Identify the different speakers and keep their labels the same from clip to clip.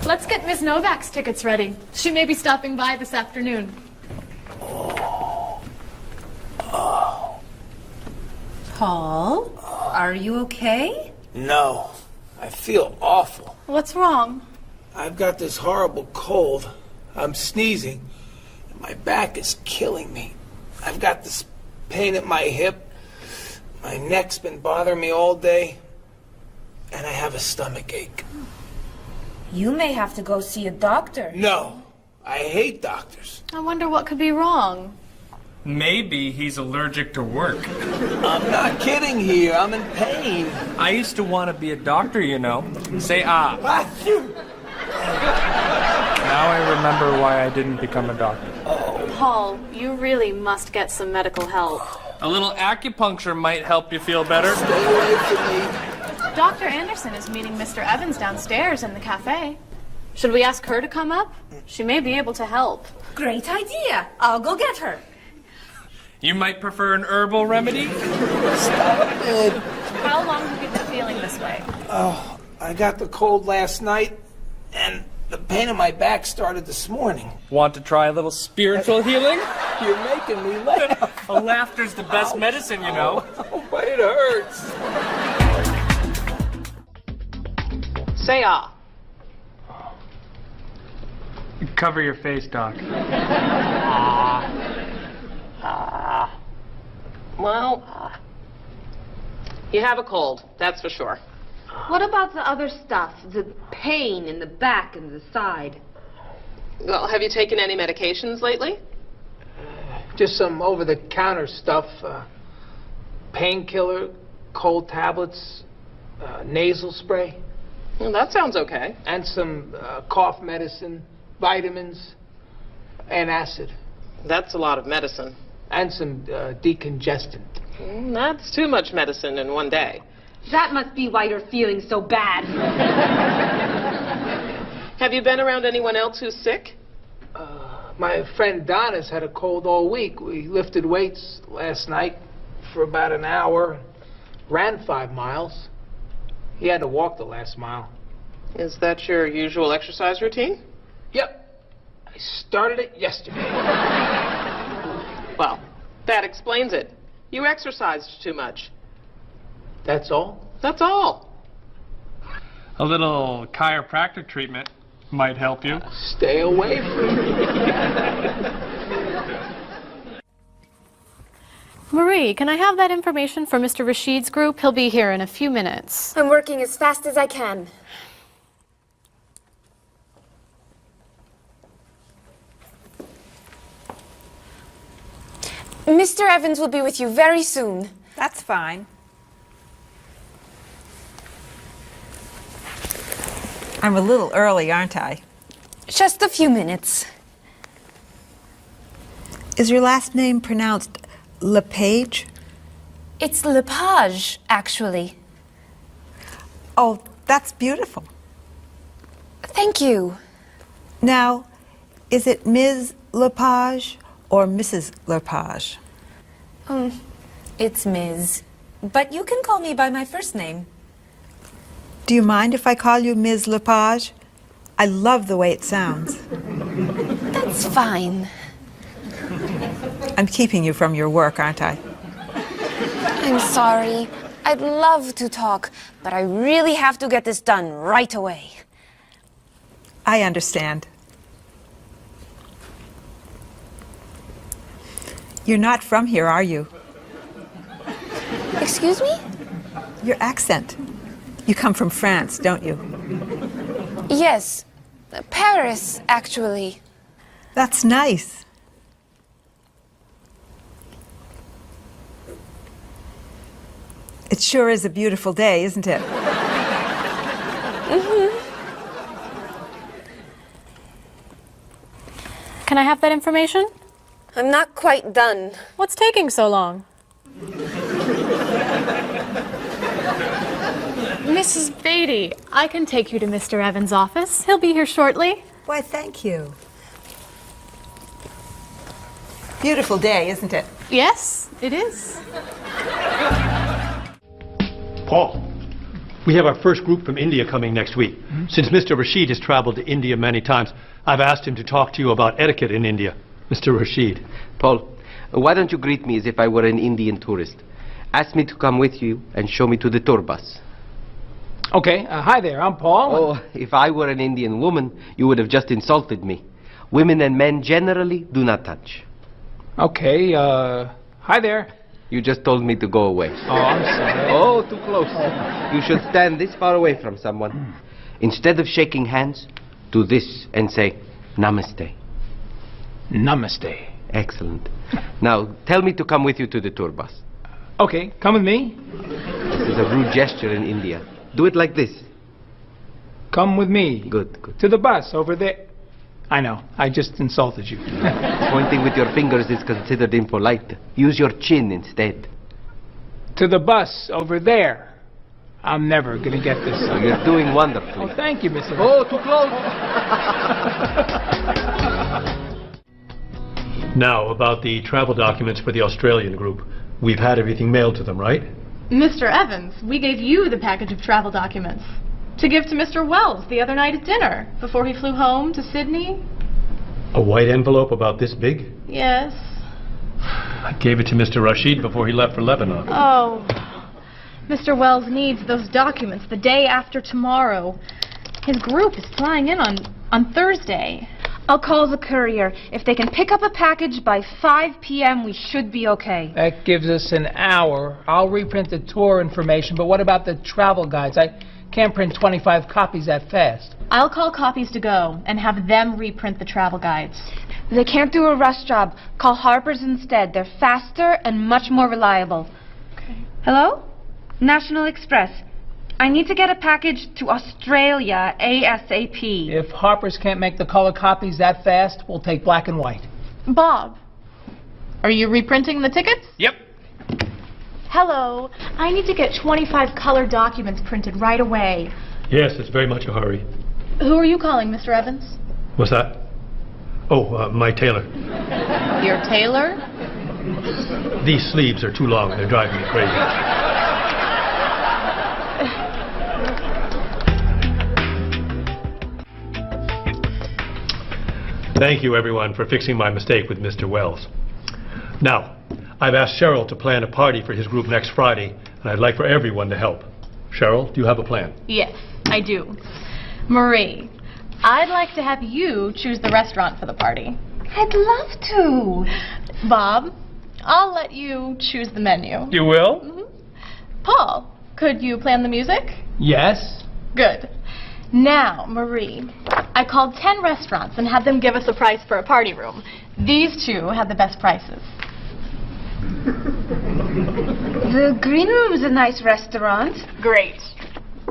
Speaker 1: Let's get Miss Novak's tickets ready. She may be stopping by this afternoon.
Speaker 2: Paul, are you okay?
Speaker 3: No, I feel awful.
Speaker 1: What's wrong?
Speaker 3: I've got this horrible cold. I'm sneezing. My back is killing me. I've got this pain at my hip. My neck's been bothering me all day. And I have a stomach ache.
Speaker 2: You may have to go see a doctor.
Speaker 3: No, I hate doctors.
Speaker 1: I wonder what could be wrong.
Speaker 4: Maybe he's allergic to work.
Speaker 3: I'm not kidding here. I'm in pain.
Speaker 4: I used to want to be a doctor, you know. Say ah. Now I remember why I didn't become a doctor.
Speaker 1: Paul, you really must get some medical help.
Speaker 4: A little acupuncture might help you feel better.
Speaker 3: Stay away from me.
Speaker 1: Dr. Anderson is meeting Mr. Evans downstairs in the cafe. Should we ask her to come up? She may be able to help.
Speaker 2: Great idea. I'll go get her.
Speaker 4: You might prefer an herbal remedy?
Speaker 3: Stop it.
Speaker 1: How long have you been feeling this way?
Speaker 3: Oh, I got the cold last night, and the pain in my back started this morning.
Speaker 4: Want to try a little spiritual healing?
Speaker 3: You're making me laugh.
Speaker 4: Laughter's the best medicine, you know.
Speaker 3: Oh, but it hurts.
Speaker 5: Say ah.
Speaker 4: Cover your face, Doc.
Speaker 5: Well, you have a cold, that's for sure.
Speaker 6: What about the other stuff? The pain in the back and the side?
Speaker 5: Well, have you taken any medications lately?
Speaker 3: Just some over-the-counter stuff. Painkiller, cold tablets, nasal spray.
Speaker 5: Well, that sounds okay.
Speaker 3: And some cough medicine, vitamins, and acid.
Speaker 5: That's a lot of medicine.
Speaker 3: And some decongestant.
Speaker 5: That's too much medicine in one day.
Speaker 6: That must be why you're feeling so bad.
Speaker 5: Have you been around anyone else who's sick?
Speaker 3: My friend Don has had a cold all week. We lifted weights last night for about an hour, ran 5 miles. He had to walk the last mile.
Speaker 5: Is that your usual exercise routine?
Speaker 3: Yep. I started it yesterday.
Speaker 5: Well, that explains it. You exercised too much.
Speaker 3: That's all?
Speaker 5: That's all.
Speaker 4: A little chiropractic treatment might help you.
Speaker 3: Stay away from me.
Speaker 1: Marie, can I have that information for Mr. Rashid's group? He'll be here in a few minutes.
Speaker 7: I'm working as fast as I can. Mr. Evans will be with you very soon.
Speaker 2: That's fine. I'm a little early, aren't I?
Speaker 7: Just a few minutes.
Speaker 8: Is your last name pronounced LePage?
Speaker 7: It's Lepage, actually.
Speaker 8: Oh, that's beautiful.
Speaker 7: Thank you.
Speaker 8: Now, is it Ms. Lepage or Mrs. Lepage?
Speaker 7: It's Ms. But you can call me by my first name.
Speaker 8: Do you mind if I call you Ms. Lepage? I love the way it sounds.
Speaker 7: That's fine.
Speaker 8: I'm keeping you from your work, aren't I?
Speaker 7: I'm sorry. I'd love to talk, but I really have to get this done right away.
Speaker 8: I understand. You're not from here, are you?
Speaker 7: Excuse me?
Speaker 8: Your accent. You come from France, don't you?
Speaker 7: Yes. Paris, actually.
Speaker 8: That's nice. It sure is a beautiful day, isn't it?
Speaker 1: Can I have that information?
Speaker 7: I'm not quite done.
Speaker 1: What's taking so long? Mrs. Beatty, I can take you to Mr. Evans' office. He'll be here shortly.
Speaker 8: Why, thank you. Beautiful day, isn't it?
Speaker 1: Yes, it is.
Speaker 9: Paul, We have our first group from India coming next week. Since Mr. Rashid has traveled to India many times, I've asked him to talk to you about etiquette in India. Mr. Rashid.
Speaker 10: Paul, why don't you greet me as if I were an Indian tourist? Ask me to come with you and show me to the tour bus.
Speaker 11: Okay, hi there, I'm Paul.
Speaker 10: Oh, if I were an Indian woman, you would have just insulted me. Women and men generally do not touch.
Speaker 11: Okay, hi there.
Speaker 10: You just told me to go away.
Speaker 11: Oh, I'm sorry.
Speaker 10: Oh, too close. You should stand this far away from someone. Instead of shaking hands, do this and say, Namaste.
Speaker 11: Namaste.
Speaker 10: Excellent. Now, tell me to come with you to the tour bus.
Speaker 11: Okay, come with me.
Speaker 10: This is a rude gesture in India. Do it like this.
Speaker 11: Come with me.
Speaker 10: Good, good.
Speaker 11: To the bus over there. I know, I just insulted you.
Speaker 10: Pointing with your fingers is considered impolite. Use your chin instead.
Speaker 11: To the bus over there. I'm never gonna get this.
Speaker 10: Oh, you're doing wonderfully.
Speaker 11: Oh, thank you, Mr.
Speaker 10: Oh, too close.
Speaker 9: Now, about the travel documents for the Australian group. We've had everything mailed to them, right?
Speaker 1: Mr. Evans, we gave you the package of travel documents to give to Mr. Wells the other night at dinner before he flew home to Sydney.
Speaker 9: A white envelope about this big?
Speaker 1: Yes.
Speaker 9: I gave it to Mr. Rashid before he left for Lebanon.
Speaker 1: Oh, Mr. Wells needs those documents the day after tomorrow. His group is flying in on Thursday.
Speaker 2: I'll call the courier. If they can pick up a package by 5 p.m., we should be okay.
Speaker 11: That gives us an hour. I'll reprint the tour information, but what about the travel guides? I can't print 25 copies that fast.
Speaker 1: I'll call Copies to Go and have them reprint the travel guides.
Speaker 2: They can't do a rush job. Call Harper's instead. They're faster and much more reliable.
Speaker 1: Okay.
Speaker 2: Hello? National Express. I need to get a package to Australia ASAP.
Speaker 11: If Harper's can't make the color copies that fast, we'll take black and white.
Speaker 1: Bob, are you reprinting the tickets?
Speaker 4: Yep.
Speaker 1: Hello. I need to get 25 color documents printed right away.
Speaker 9: Yes, it's very much a hurry.
Speaker 1: Who are you calling, Mr. Evans?
Speaker 9: What's that? Oh, my tailor.
Speaker 1: Your tailor?
Speaker 9: These sleeves are too long and they're driving me crazy. Thank you, everyone, for fixing my mistake with Mr. Wells. Now, I've asked Cheryl to plan a party for his group next Friday, and I'd like for everyone to help. Cheryl, do you have a plan?
Speaker 1: Yes, I do. Marie, I'd like to have you choose the restaurant for the party.
Speaker 2: I'd love to.
Speaker 1: Bob, I'll let you choose the menu.
Speaker 4: You will?
Speaker 1: Mm-hmm. Paul, could you plan the music?
Speaker 11: Yes?
Speaker 1: Good. Now, Marie, I called 10 restaurants and had them give us a price for a party room. These two had the best prices.
Speaker 2: The Green Room's a nice restaurant.
Speaker 1: Great.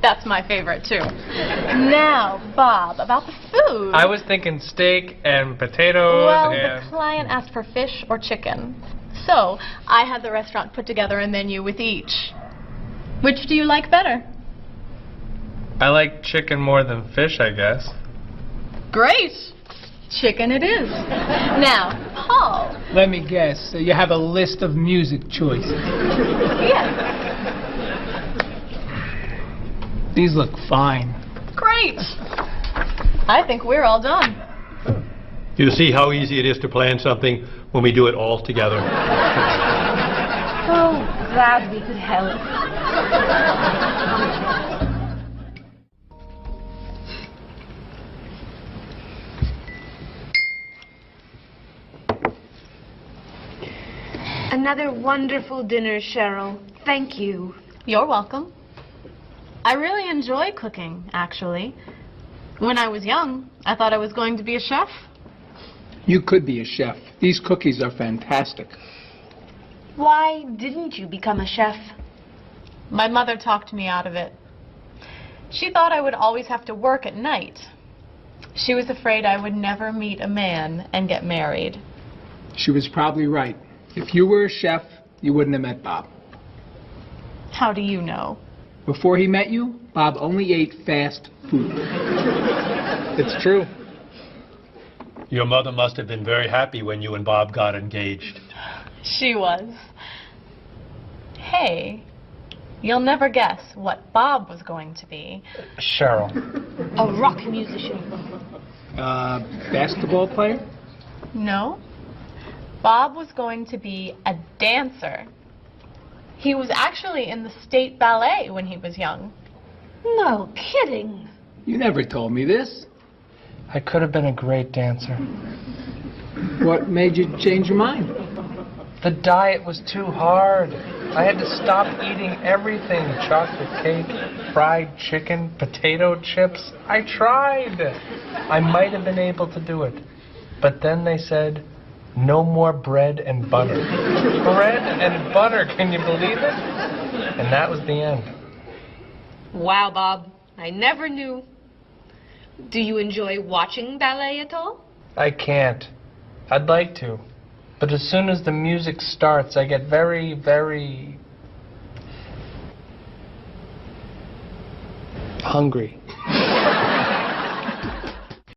Speaker 1: That's my favorite, too. Now, Bob, about the food.
Speaker 4: I was thinking steak and potatoes
Speaker 1: Well,
Speaker 4: and...
Speaker 1: the client asked for fish or chicken. So, I had the restaurant put together a menu with each. Which do you like better?
Speaker 4: I like chicken more than fish, I guess.
Speaker 1: Great. Chicken it is. Now, Paul.
Speaker 11: Let me guess. You have a list of music choices.
Speaker 1: Yes.
Speaker 11: These look fine.
Speaker 1: Great. I think we're all done.
Speaker 9: You see how easy it is to plan something when we do it all together?
Speaker 2: So glad we could help. Another wonderful dinner, Cheryl. Thank you.
Speaker 1: You're welcome. I really enjoy cooking, actually. When I was young, I thought I was going to be a chef.
Speaker 11: You could be a chef. These cookies are fantastic.
Speaker 2: Why didn't you become a chef?
Speaker 1: My mother talked me out of it. She thought I would always have to work at night. She was afraid I would never meet a man and get married.
Speaker 11: She was probably right. If you were a chef, you wouldn't have met Bob.
Speaker 1: How do you know?
Speaker 11: Before he met you, Bob only ate fast food. It's true.
Speaker 9: Your mother must have been very happy when you and Bob got engaged.
Speaker 1: She was. Hey, You'll never guess what Bob was going to be.
Speaker 4: Cheryl.
Speaker 6: A rock musician.
Speaker 4: Basketball player?
Speaker 1: No. Bob was going to be a dancer. He was actually in the state ballet when he was young.
Speaker 6: No kidding.
Speaker 11: You never told me this.
Speaker 4: I could have been a great dancer.
Speaker 11: What made you change your mind?
Speaker 4: The diet was too hard. I had to stop eating everything. Chocolate cake, fried chicken, potato chips. I tried. I might have been able to do it. But then they said, no more bread and butter. Bread and butter, can you believe it? And that was the end.
Speaker 6: Wow, Bob. I never knew. Do you enjoy watching ballet at all?
Speaker 4: I can't. I'd like to. But as soon as the music starts, I get very, very hungry.